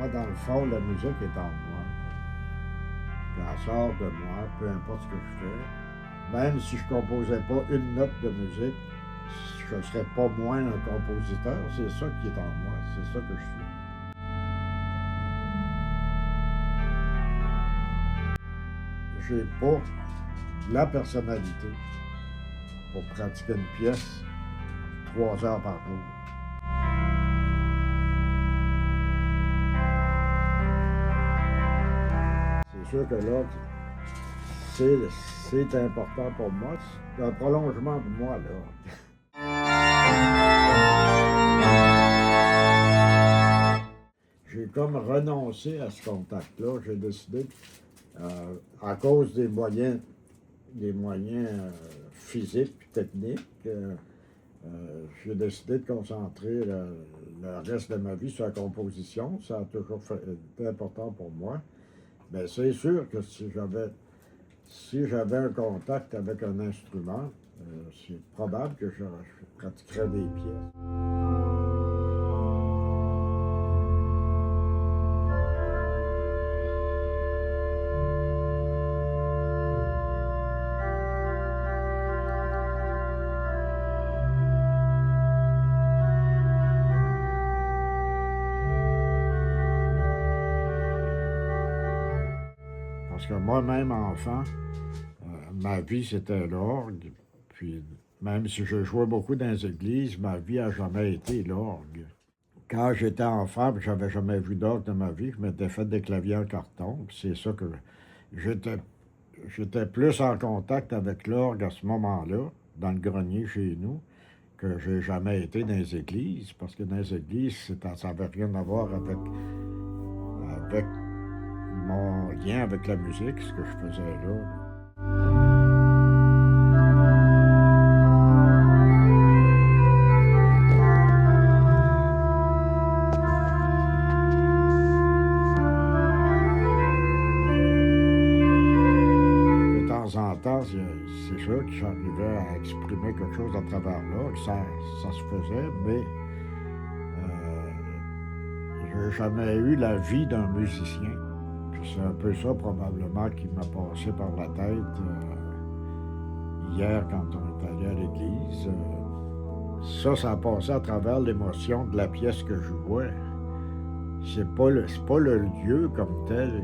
moi, dans le fond, la musique est en moi. Puis elle sort de moi, peu importe ce que je fais. Même si je ne composais pas une note de musique, je ne serais pas moins un compositeur. C'est ça qui est en moi, c'est ça que je suis. J'ai pas la personnalité pour pratiquer une pièce 3 heures par jour. C'est sûr que là, c'est important pour moi. C'est un prolongement de moi, là. J'ai comme renoncé à ce contact-là. J'ai décidé, à cause des moyens physiques et techniques, j'ai décidé de concentrer le reste de ma vie sur la composition. Ça a toujours été important pour moi. Mais c'est sûr que si j'avais un contact avec un instrument, c'est probable que je pratiquerais des pièces. Parce que moi-même, enfant, ma vie, c'était l'orgue. Puis, même si je jouais beaucoup dans les églises, ma vie n'a jamais été l'orgue. Quand j'étais enfant, puis j'avais jamais vu d'orgue de ma vie, je m'étais fait des claviers en carton. Puis c'est ça que j'étais plus en contact avec l'orgue à ce moment-là, dans le grenier chez nous, que j'ai jamais été dans les églises. Parce que dans les églises, ça n'avait rien à voir avec mon lien avec la musique, ce que je faisais là. De temps en temps, c'est sûr que j'arrivais à exprimer quelque chose à travers là, que ça se faisait, mais j'ai jamais eu la vie d'un musicien. Puis c'est un peu ça probablement qui m'a passé par la tête hier quand on est allé à l'église. Ça a passé à travers l'émotion de la pièce que je jouais. C'est pas le lieu comme tel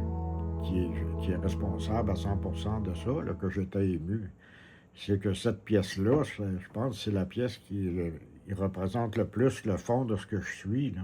qui est responsable à 100% de ça, là, que j'étais ému. C'est que cette pièce-là, je pense que c'est la pièce qui représente le plus le fond de ce que je suis, là.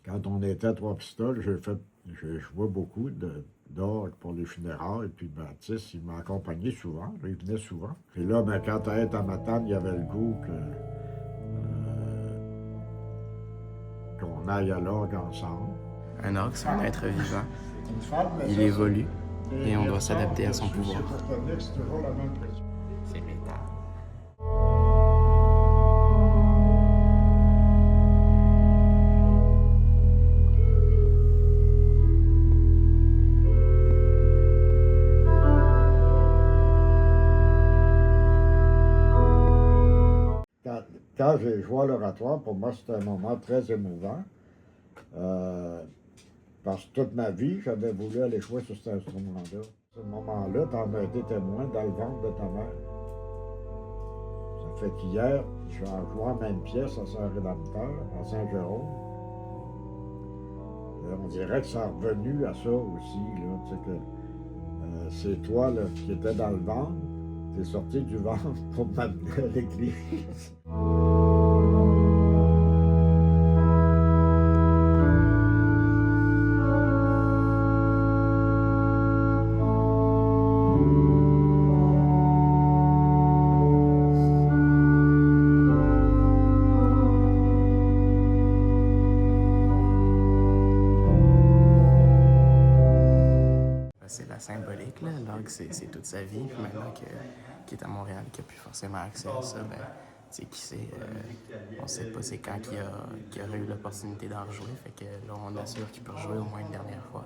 Quand on était à Trois-Pistoles, j'ai joué beaucoup d'orgue pour les funérailles, puis Baptiste, il m'a accompagné souvent, il venait souvent. Et là, ben, quand elle était à Matane, il y avait le goût qu'on aille à l'orgue ensemble. Un orgue, c'est un être vivant. Il évolue et on doit s'adapter à son pouvoir. C'est métal. Quand j'ai joué à l'oratoire, pour moi, c'était un moment très émouvant. Parce que toute ma vie, j'avais voulu aller jouer sur cet instrument-là. Ce moment-là, tu en as été témoin dans le ventre de ta mère. Ça fait qu'hier, je suis en jouant la même pièce à Saint-Rédempteur, à Saint-Jérôme. On dirait que ça a revenu à ça aussi, là, tu sais que c'est toi là, qui étais dans le ventre, t'es sorti du ventre pour m'amener à l'église. symbolique. L'orgue, c'est toute sa vie. Puis maintenant qu'il est à Montréal, qu'il n'a plus forcément accès à ça, ben, tu sais, qui sait, on sait pas c'est quand qu'il aurait eu l'opportunité d'en rejouer. Fait que là, on assure qu'il peut rejouer au moins une dernière fois.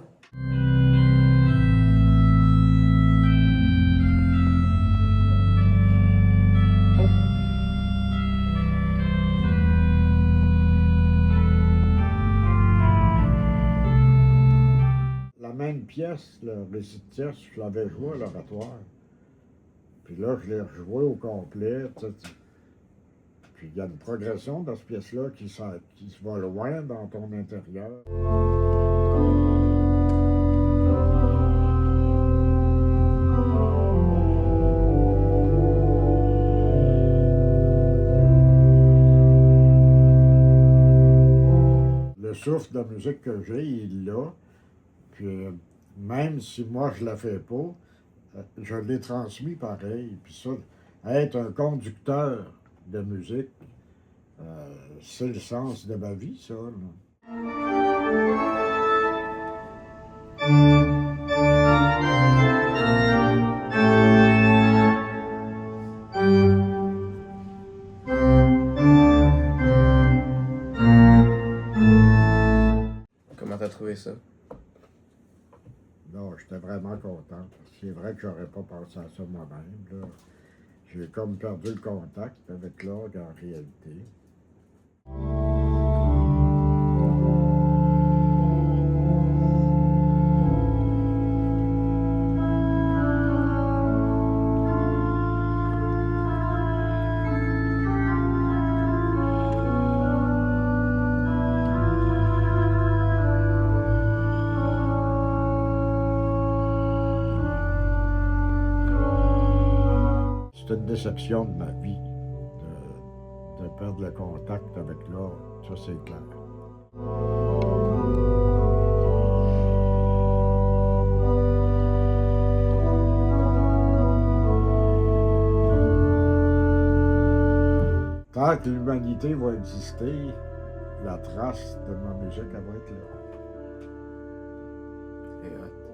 La même pièce, le récipitif, je l'avais joué à l'oratoire. Puis là, je l'ai rejoué au complet. Puis il y a une progression dans cette pièce-là qui se va loin dans ton intérieur. Le souffle de musique que j'ai, il est là. Puis même si moi je ne la fais pas, je l'ai transmis pareil. Puis ça, être un conducteur de musique, c'est le sens de ma vie, ça. Comment t'as trouvé ça? Non, j'étais vraiment content. C'est vrai que j'aurais pas pensé à ça moi-même, là. J'ai comme perdu le contact avec l'orgue en réalité. C'est une déception de ma vie de perdre le contact avec l'orgue, ça c'est clair. Tant que l'humanité va exister, la trace de ma musique elle va être là. C'est hot.